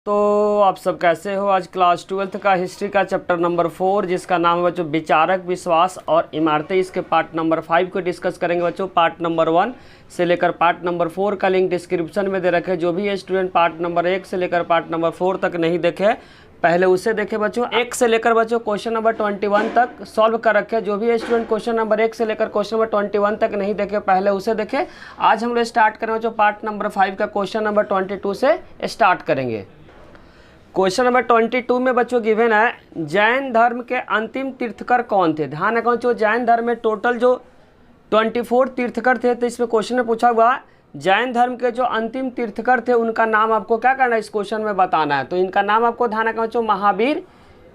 तो आप सब कैसे हो। आज क्लास 12th का हिस्ट्री का चैप्टर नंबर 4 जिसका नाम है बच्चों विचारक, विश्वास और इमारतें, इसके पार्ट नंबर 5 को डिस्कस करेंगे बच्चों। पार्ट नंबर 1 से लेकर पार्ट नंबर 4 का लिंक डिस्क्रिप्शन में दे रखे। जो भी स्टूडेंट पार्ट नंबर 1 से लेकर पार्ट नंबर 4 तक नहीं देखे पहले उसे देखे बच्चों। 1 से लेकर बच्चों क्वेश्चन नंबर 21 तक सॉल्व कर रखे। जो भी स्टूडेंट क्वेश्चन नंबर 1 से लेकर क्वेश्चन नंबर 21 तक नहीं देखे पहले उसे देखे। आज हम लोग स्टार्ट करेंगे बच्चों पार्ट नंबर 5 का क्वेश्चन नंबर 22 से स्टार्ट करेंगे। क्वेश्चन नंबर 22 में बच्चों गिवन है जैन धर्म के अंतिम तीर्थकर कौन थे। ध्यान रखो बच्चों, जैन धर्म में टोटल जो 24 तीर्थकर थे, तो इसमें क्वेश्चन में पूछा हुआ जैन धर्म के जो अंतिम तीर्थकर थे उनका नाम आपको क्या करना है, इस क्वेश्चन में बताना है। तो इनका नाम आपको ध्यान रखना बच्चों, महावीर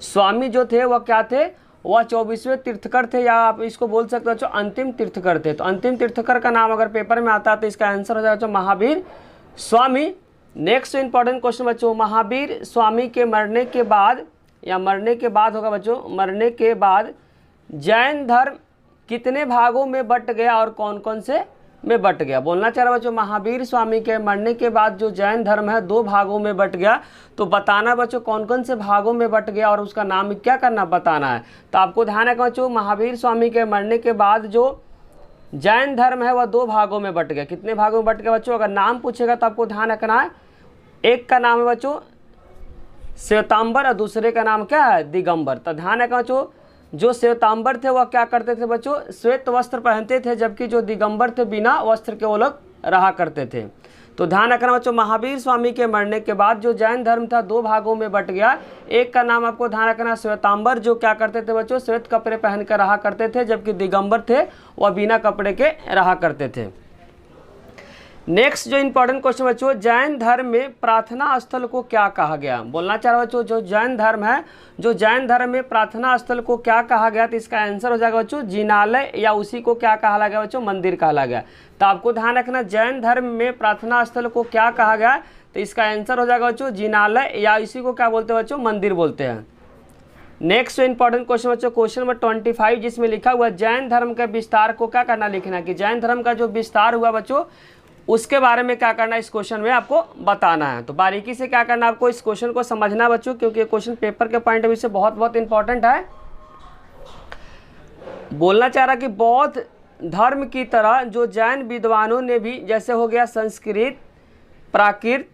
स्वामी जो थे वह क्या थे, वह 24वें तीर्थकर थे, या आप इसको बोल सकते हो बच्चों अंतिम तीर्थकर थे। तो अंतिम तीर्थकर का नाम अगर पेपर में आता है तो इसका आंसर हो जाएगा बच्चों Mahavir Swami. Next important question बच्चों, महावीर स्वामी के मरने के बाद या मरने के बाद होगा बच्चों, मरने के बाद जैन धर्म कितने भागों में बट गया और कौन कौन से में बट गया। बोलना चाह रहा बच्चों महावीर स्वामी के मरने के बाद जो जैन धर्म है 2 भागों में बट गया। तो बताना बच्चों कौन कौन से भागों में बट गया और उसका नाम क्या करना बताना है। तो आपको ध्यान रखना बच्चों, महावीर स्वामी के मरने के बाद जो जैन धर्म है वह 2 भागों में बट गया। कितने भागों में बट गया बच्चों, अगर नाम पूछेगा तो आपको ध्यान रखना है। एक का नाम है बच्चों श्वेतांबर और दूसरे का नाम क्या है, दिगंबर। तो ध्यान रखना बच्चों, जो श्वेतांबर थे वह क्या करते थे बच्चों, श्वेत वस्त्र पहनते थे, जबकि जो दिगंबर थे बिना वस्त्र के वो लोग रहा करते थे। तो ध्यान रखना बच्चों, महावीर स्वामी के मरने के बाद जो जैन धर्म था 2 भागों में बट गया। एक का नाम आपको ध्यान रखना श्वेतांबर, जो क्या करते थे बच्चों, श्वेत कपड़े पहन कर रहा करते थे, जबकि दिगंबर थे वह बिना कपड़े के रहा करते थे। नेक्स्ट जो इंपॉर्टेंट क्वेश्चन बच्चों, जैन धर्म में प्रार्थना स्थल को क्या कहा गया। बोलना चाह रहा बच्चों, जो जैन धर्म है, जो जैन धर्म में प्रार्थना स्थल को क्या कहा गया, तो इसका आंसर हो जाएगा बच्चों जिनालय, या उसी को क्या कहा गया बच्चों, मंदिर कहा गया। तो आपको ध्यान रखना जैन धर्म में प्रार्थना स्थल को क्या कहा गया, तो इसका आंसर हो जाएगा बच्चों जिनालय, या इसी को क्या बोलते हैं बच्चों, मंदिर बोलते हैं। नेक्स्ट जो इंपॉर्टेंट क्वेश्चन बच्चों, क्वेश्चन नंबर 25 जिसमें लिखा हुआ जैन धर्म के विस्तार को क्या करना लिखना, कि जैन धर्म का जो विस्तार हुआ बच्चों उसके बारे में क्या करना, इस क्वेश्चन में आपको बताना है। तो बारीकी से क्या करना, आपको इस क्वेश्चन को समझना बच्चों, क्योंकि क्वेश्चन पेपर के पॉइंट ऑफ व्यू से बहुत इंपॉर्टेंट है। बोलना चाह रहा कि बौद्ध धर्म की तरह जो जैन विद्वानों ने भी, जैसे हो गया संस्कृत, प्राकृत,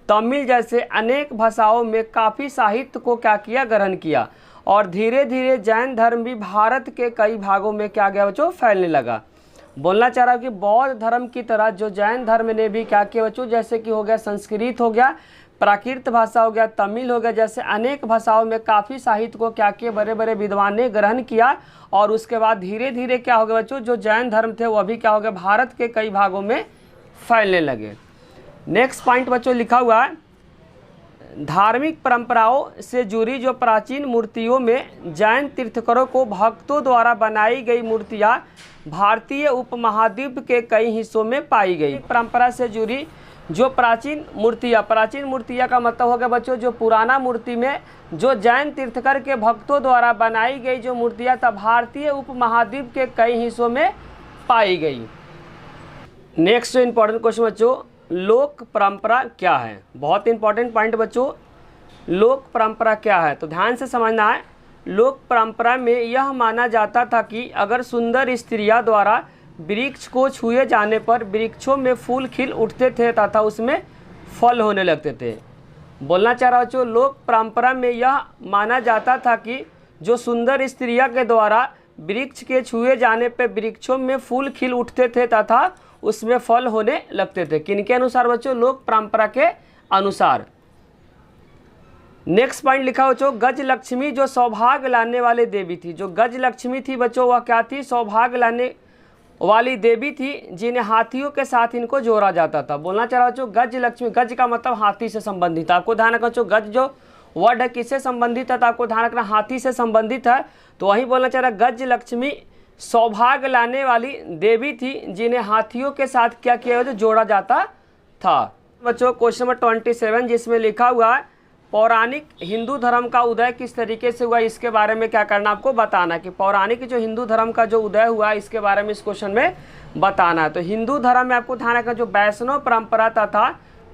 तमिल जैसे अनेक भाषाओं में काफ़ी साहित्य को क्या किया, ग्रहण किया, और धीरे धीरे जैन धर्म भी भारत के कई भागों में क्या गया बच्चों, फैलने लगा। बोलना चाह रहा हूँ कि बौद्ध धर्म की तरह जो जैन धर्म ने भी क्या किया बच्चों, जैसे कि हो गया संस्कृत हो गया, प्राकृत भाषा हो गया, तमिल हो गया, जैसे अनेक भाषाओं में काफ़ी साहित्य को क्या किया, बड़े बड़े विद्वान ने ग्रहण किया, और उसके बाद धीरे धीरे क्या हो गया बच्चों, जो जैन धर्म थे वह भी क्या हो गया, भारत के कई भागों में फैलने लगे। नेक्स्ट पॉइंट बच्चों लिखा हुआ है, धार्मिक परंपराओं से जुड़ी जो प्राचीन मूर्तियों में जैन तीर्थंकरों को भक्तों द्वारा बनाई गई मूर्तियां भारतीय उपमहाद्वीप के कई हिस्सों में पाई गई। परंपरा से जुड़ी जो प्राचीन मूर्तियां का मतलब हो गया बच्चों, जो पुराना मूर्ति में जो जैन तीर्थंकर के भक्तों द्वारा बनाई गई जो मूर्तियां था भारतीय उपमहाद्वीप के कई हिस्सों में पाई गई। नेक्स्ट जो इंपॉर्टेंट क्वेश्चन बच्चों, लोक परंपरा क्या है। बहुत इंपॉर्टेंट पॉइंट बच्चों, लोक परंपरा क्या है, तो ध्यान से समझना है। लोक परंपरा में यह माना जाता था कि अगर सुंदर स्त्रियां द्वारा वृक्ष को छुए जाने पर वृक्षों में फूल खिल उठते थे तथा उसमें फल होने लगते थे। बोलना चाह रहा बच्चों, लोक परंपरा में यह माना जाता था कि जो सुंदर स्त्रियां के द्वारा वृक्ष के छुए जाने पर वृक्षों में फूल खिल उठते थे तथा उसमें फल होने लगते थे। किनके अनुसार बच्चों, लोक परंपरा के अनुसार। नेक्स्ट पॉइंट लिखा हो बच्चों, गज लक्ष्मी जो सौभाग्य लाने वाली देवी थी। जो गज लक्ष्मी थी बच्चों वह क्या थी, सौभाग्य लाने वाली देवी थी, जिन्हें हाथियों के साथ इनको जोड़ा जाता था। बोलना चाह रहा बच्चों, गज लक्ष्मी, गज का मतलब हाथी से संबंधित है। आपको ध्यान रखना बच्चों, गज जो वर्ड है किससे संबंधित है, तो आपको ध्यान रखना हाथी से संबंधित है। तो वही बोलना चाह रहा, गज लक्ष्मी सौभाग्य लाने वाली देवी थी, जिन्हें हाथियों के साथ क्या किया, जो जोड़ा जाता था। बच्चों क्वेश्चन नंबर 27 जिसमें लिखा हुआ है पौराणिक हिंदू धर्म का उदय किस तरीके से हुआ, इसके बारे में क्या करना आपको बताना है, कि पौराणिक जो हिंदू धर्म का जो उदय हुआ इसके बारे में इस क्वेश्चन में बताना है। तो हिंदू धर्म में आपको ध्यान रखना, जो वैष्णव परंपरा तथा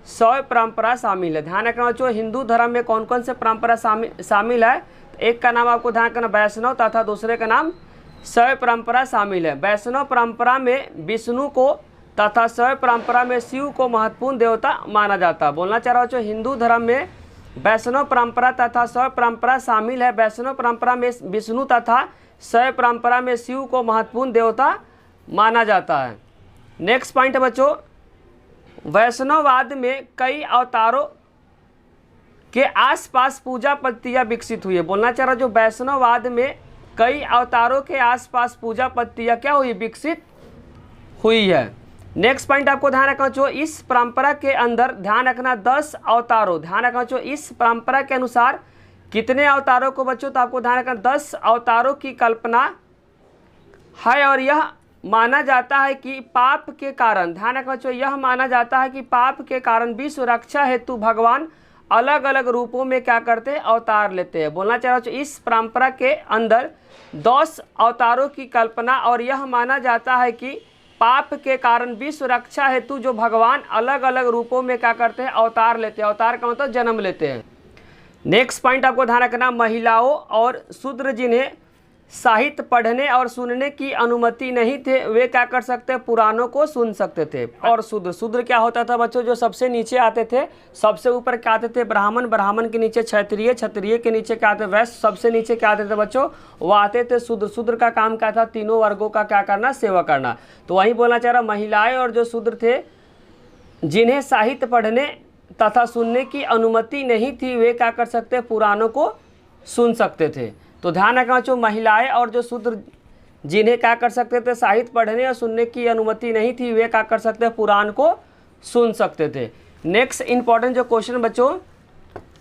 शैव परंपरा शामिल है। ध्यान रखना बच्चों, हिंदू धर्म में कौन कौन से परंपरा शामिल है। तो एक का नाम आपको ध्यान रखना वैष्णव तथा दूसरे का नाम शैव परंपरा शामिल है। वैष्णव परंपरा में विष्णु को तथा शैव परंपरा में शिव को महत्वपूर्ण देवता माना जाता है। बोलना चाह रहा हूँ बच्चों, हिंदू धर्म में वैष्णव परंपरा तथा शैव परंपरा शामिल है। वैष्णव परंपरा में विष्णु तथा शैव परंपरा में शिव को महत्वपूर्ण देवता माना जाता है। नेक्स्ट पॉइंट है बच्चों, वैष्णववाद में कई अवतारों के आसपास पूजा पद्धतियाँ विकसित हुई है। बोलना चाह रहा जो वैष्णववाद में कई अवतारों के आसपास पूजा पद्धतियाँ क्या हुई, विकसित हुई है। नेक्स्ट पॉइंट आपको ध्यान रखना जो इस परंपरा के अंदर ध्यान रखना 10 अवतारों, ध्यान रखना जो इस परंपरा के अनुसार कितने अवतारों को बच्चों, तो आपको ध्यान रखना 10 अवतारों की कल्पना है। और यह माना जाता है कि पाप के कारण, ध्यान रखना बच्चों, यह माना जाता है कि पाप के कारण विश्व रक्षा हेतु भगवान अलग अलग रूपों में क्या करते हैं, अवतार लेते हैं। बोलना चाह रहा हूँ इस परंपरा के अंदर 10 अवतारों की कल्पना, और यह माना जाता है कि पाप के कारण विश्व रक्षा हेतु जो भगवान अलग अलग रूपों में क्या करते हैं, अवतार लेते हैं। अवतार का मतलब जन्म लेते हैं। नेक्स्ट पॉइंट आपको ध्यान रखना, महिलाओं और शूद्र जिन्हें साहित्य पढ़ने और सुनने की अनुमति नहीं थे, वे क्या कर सकते, पुराणों को सुन सकते थे। और शूद्र क्या होता था बच्चों, जो सबसे नीचे आते थे। सबसे ऊपर क्या आते थे, ब्राह्मण, ब्राह्मण के नीचे क्षत्रिय, क्षत्रिय के नीचे क्या आते, वैश्य, सबसे नीचे क्या आते थे बच्चों, वो आते थे शूद्र का काम क्या था, तीनों वर्गों का क्या करना, सेवा करना। तो वही बोलना चाह रहा, महिलाएं और जो शूद्र थे जिन्हें साहित्य पढ़ने तथा सुनने की अनुमति नहीं थी, वे क्या कर सकते, पुराणों को सुन सकते थे। तो ध्यान रखना जो महिलाएं और जो शूद्र जिन्हें क्या कर सकते थे, साहित्य पढ़ने और सुनने की अनुमति नहीं थी, वे क्या कर सकते, पुराण को सुन सकते थे। नेक्स्ट इंपॉर्टेंट जो क्वेश्चन बच्चों,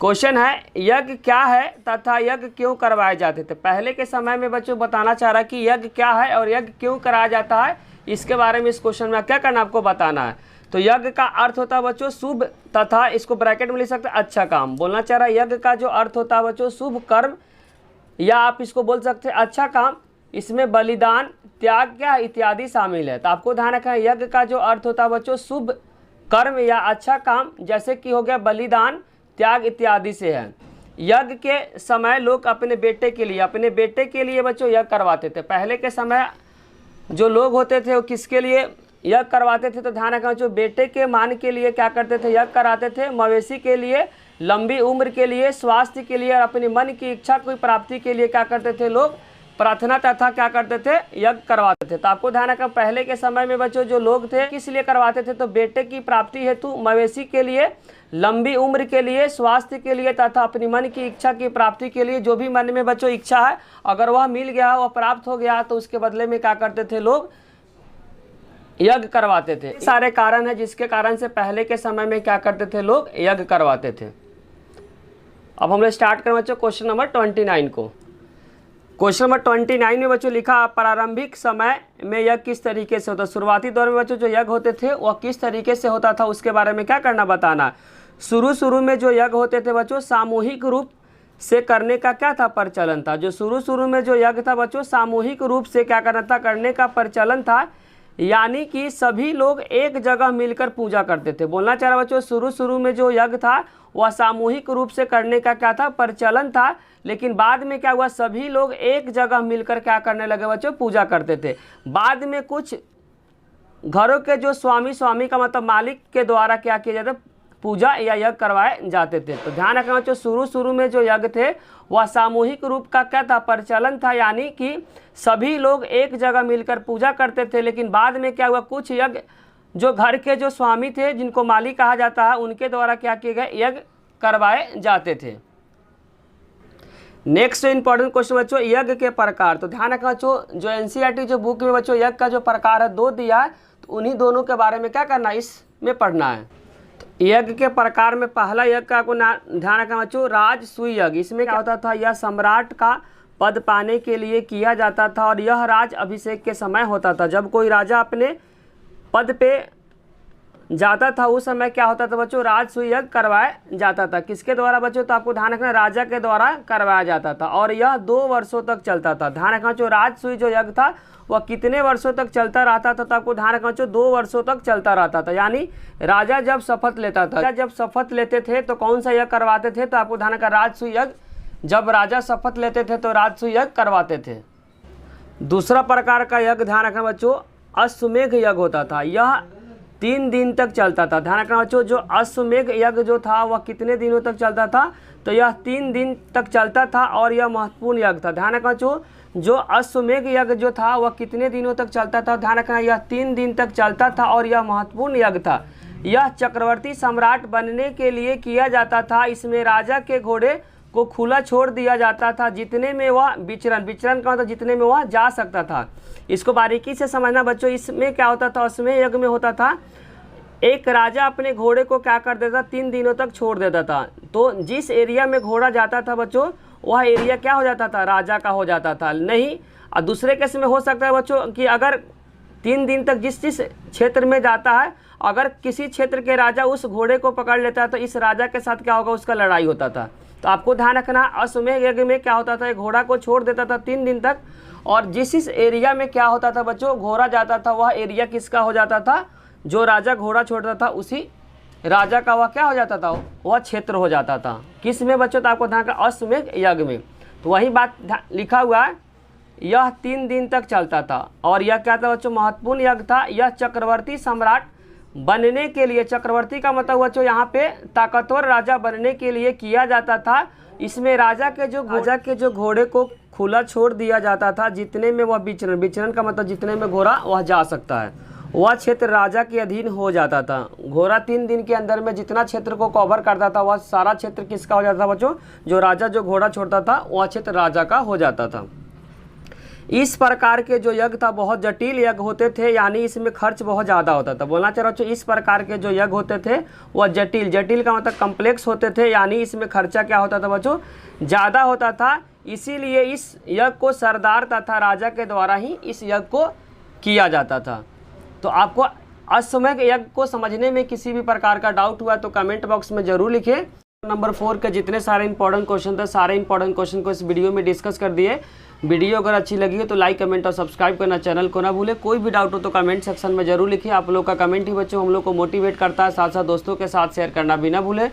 क्वेश्चन है यज्ञ क्या है तथा यज्ञ क्यों करवाए जाते थे। पहले के समय में बच्चों बताना चाह रहा है कि यज्ञ क्या है और यज्ञ क्यों कराया जाता है, इसके बारे में इस क्वेश्चन में क्या करना, आपको बताना है। तो यज्ञ का अर्थ होता है बच्चों शुभ तथा, इसको ब्रैकेट में लिख सकते हैं, अच्छा काम। बोलना चाह रहा है यज्ञ का जो अर्थ होता है बच्चों शुभ कर्म, या आप इसको बोल सकते हैं अच्छा काम। इसमें बलिदान, त्याग क्या इत्यादि शामिल है। तो आपको ध्यान रखना है यज्ञ का जो अर्थ होता है बच्चों शुभ कर्म या अच्छा काम, जैसे कि हो गया बलिदान, त्याग इत्यादि से है। यज्ञ के समय लोग अपने बेटे के लिए बच्चों यज्ञ करवाते थे। पहले के समय जो लोग होते थे वो किसके लिए यज्ञ करवाते थे, तो ध्यान रखना जो बेटे के मान के लिए क्या करते थे, यज्ञ कराते थे। मवेशी के लिए, लंबी उम्र के लिए, स्वास्थ्य के लिए और अपनी मन की इच्छा की प्राप्ति के लिए क्या करते थे, लोग प्रार्थना तथा क्या करते थे, यज्ञ करवाते थे। तो आपको ध्यान रखना पहले के समय में बच्चों जो लोग थे किस लिए करवाते थे, तो बेटे की प्राप्ति हेतु, मवेशी के लिए, लंबी उम्र के लिए, स्वास्थ्य के लिए तथा अपनी मन की इच्छा की प्राप्ति के लिए। जो भी मन में बच्चों इच्छा है अगर वह मिल गया, वह प्राप्त हो गया, तो उसके बदले में क्या करते थे, लोग यज्ञ करवाते थे। सारे कारण है जिसके कारण से पहले के समय में क्या करते थे, लोग यज्ञ करवाते थे। अब हम लोग स्टार्ट करें बच्चों क्वेश्चन नंबर 29 को। क्वेश्चन नंबर 29 में बच्चों लिखा, प्रारंभिक समय में यज्ञ किस तरीके से होता। शुरुआती दौर में बच्चों जो यज्ञ होते थे वह किस तरीके से होता था, उसके बारे में क्या करना, बताना। शुरू में जो यज्ञ होते थे बच्चों सामूहिक रूप से करने का क्या था, प्रचलन था। जो शुरू में जो यज्ञ था बच्चों सामूहिक रूप से क्या करना था, करने का प्रचलन था, यानी कि सभी लोग एक जगह मिलकर पूजा करते थे। बोलना चाह रहा बच्चों शुरू में जो यज्ञ था वह सामूहिक रूप से करने का क्या था, प्रचलन था। लेकिन बाद में क्या हुआ, सभी लोग एक जगह मिलकर क्या करने लगे बच्चों, पूजा करते थे। बाद में कुछ घरों के जो स्वामी का मतलब मालिक के द्वारा क्या किया जाता, पूजा या यज्ञ करवाए जाते थे। तो ध्यान रखना बच्चों शुरू में जो यज्ञ थे वह सामूहिक रूप का क्या था, प्रचलन था, यानी कि सभी लोग एक जगह मिलकर पूजा करते थे। लेकिन बाद में क्या हुआ, कुछ यज्ञ जो घर के जो स्वामी थे जिनको मालिक कहा जाता है उनके द्वारा क्या किए गए, यज्ञ करवाए जाते थे। नेक्स्ट इंपॉर्टेंट क्वेश्चन बच्चों यज्ञ के प्रकार। तो ध्यान रखना बच्चों जो एनसीईआरटी जो बुक में बच्चों यज्ञ का जो प्रकार है 2 दिया है, तो उन्हीं दोनों के बारे में क्या करना, इसमें पढ़ना है। तो यज्ञ के प्रकार में पहला यज्ञ का आपको ध्यान रखना बच्चों राजसूय यज्ञ। इसमें क्या होता था, यह सम्राट का पद पाने के लिए किया जाता था और यह राज अभिषेक के समय होता था। जब कोई राजा अपने पद पे जाता था उस समय क्या होता था बच्चों, राजसूय यज्ञ करवाया जाता था। किसके द्वारा बच्चों, तो आपको ध्यान रखना राजा के द्वारा करवाया जाता था और यह 2 वर्षों तक चलता था। ध्यान रखना जो राजसूय जो यज्ञ था वह कितने वर्षों तक चलता रहता था, तो आपको ध्यान रखना जो 2 वर्षों तक चलता रहता था। यानी राजा जब शपथ लेता था, जब शपथ लेते थे तो कौन सा यज्ञ करवाते थे, तो आपको ध्यान रखना राजसूय यज्ञ। जब राजा शपथ लेते थे तो राजसूय यज्ञ करवाते थे। दूसरा प्रकार का यज्ञ ध्यान रखना बच्चों, अश्वमेघ यज्ञ होता था। यह 3 दिन तक चलता था। ध्यान रखना बच्चों, जो अश्वमेघ यज्ञ जो था वह कितने दिनों तक चलता था, तो यह 3 दिन तक चलता था और यह महत्वपूर्ण यज्ञ था। ध्यान रखना बच्चों, जो अश्वमेघ यज्ञ जो था वह कितने दिनों तक चलता था, ध्यान रखना यह 3 दिन तक चलता था और यह महत्वपूर्ण यज्ञ था। यह चक्रवर्ती सम्राट बनने के लिए किया जाता था। इसमें राजा के घोड़े को खुला छोड़ दिया जाता था, जितने में वह विचरण का मतलब जितने में वह जा सकता था। इसको बारीकी से समझना बच्चों। इसमें क्या होता था, अश्वमेघ यज्ञ में होता था एक राजा अपने घोड़े को क्या कर देता, 3 दिनों तक छोड़ देता था। तो जिस एरिया में घोड़ा जाता था बच्चों, वह एरिया क्या हो जाता था, राजा का हो जाता था। नहीं, और दूसरे केस में हो सकता है बच्चों कि अगर 3 दिन तक जिस क्षेत्र में जाता है, अगर किसी क्षेत्र के राजा उस घोड़े को पकड़ लेता है तो इस राजा के साथ क्या होगा, उसका लड़ाई होता था। तो आपको ध्यान रखना अश्वमेघ यज्ञ में क्या होता था, एक घोड़ा को छोड़ देता था 3 दिन तक, और जिस एरिया में क्या होता था बच्चों, घोड़ा जाता था, वह एरिया किसका हो जाता था, जो राजा घोड़ा छोड़ता था उसी राजा का वह क्या हो जाता था, वह क्षेत्र हो जाता था। किस में बच्चों, तो आपको ध्यान रखना अश्वमेघ यज्ञ में। तो वही बात लिखा हुआ है, यह 3 दिन तक चलता था और यह क्या था बच्चों, महत्वपूर्ण यज्ञ था। यह चक्रवर्ती सम्राट बनने के लिए, चक्रवर्ती का मतलब बच्चों यहाँ पे ताकतवर राजा बनने के लिए किया जाता था। इसमें राजा के जो घोड़े को खुला छोड़ दिया जाता था, जितने में वह विचरण का मतलब जितने में घोड़ा वह जा सकता है, वह क्षेत्र राजा के अधीन हो जाता था। घोड़ा 3 दिन के अंदर में जितना क्षेत्र को कवर करता था, वह सारा क्षेत्र किसका हो जाता था बच्चों, जो राजा जो घोड़ा छोड़ता था वह क्षेत्र राजा का हो जाता था। इस प्रकार के जो यज्ञ था बहुत जटिल यज्ञ होते थे, यानी इसमें खर्च बहुत ज़्यादा होता था। बोलना चाह रहा हूँ, इस प्रकार के जो यज्ञ होते थे वह जटिल का मतलब कम्प्लेक्स होते थे, यानी इसमें खर्चा क्या होता था बच्चों, ज़्यादा होता था। इसीलिए इस यज्ञ को सरदार तथा राजा के द्वारा ही इस यज्ञ को किया जाता था। तो आपको अश्वमेघ यज्ञ को समझने में किसी भी प्रकार का डाउट हुआ तो कमेंट बॉक्स में जरूर लिखें। नंबर 4 के जितने सारे इंपॉर्टेंट क्वेश्चन थे, सारे इंपॉर्टेंट क्वेश्चन को इस वीडियो में डिस्कस कर दिए। वीडियो अगर अच्छी लगी हो तो लाइक, कमेंट और सब्सक्राइब करना चैनल को ना भूलें। कोई भी डाउट हो तो कमेंट सेक्शन में जरूर लिखिए। आप लोग का कमेंट ही बच्चों हम लोग को मोटिवेट करता है, साथ साथ दोस्तों के साथ शेयर करना भी ना भूलें।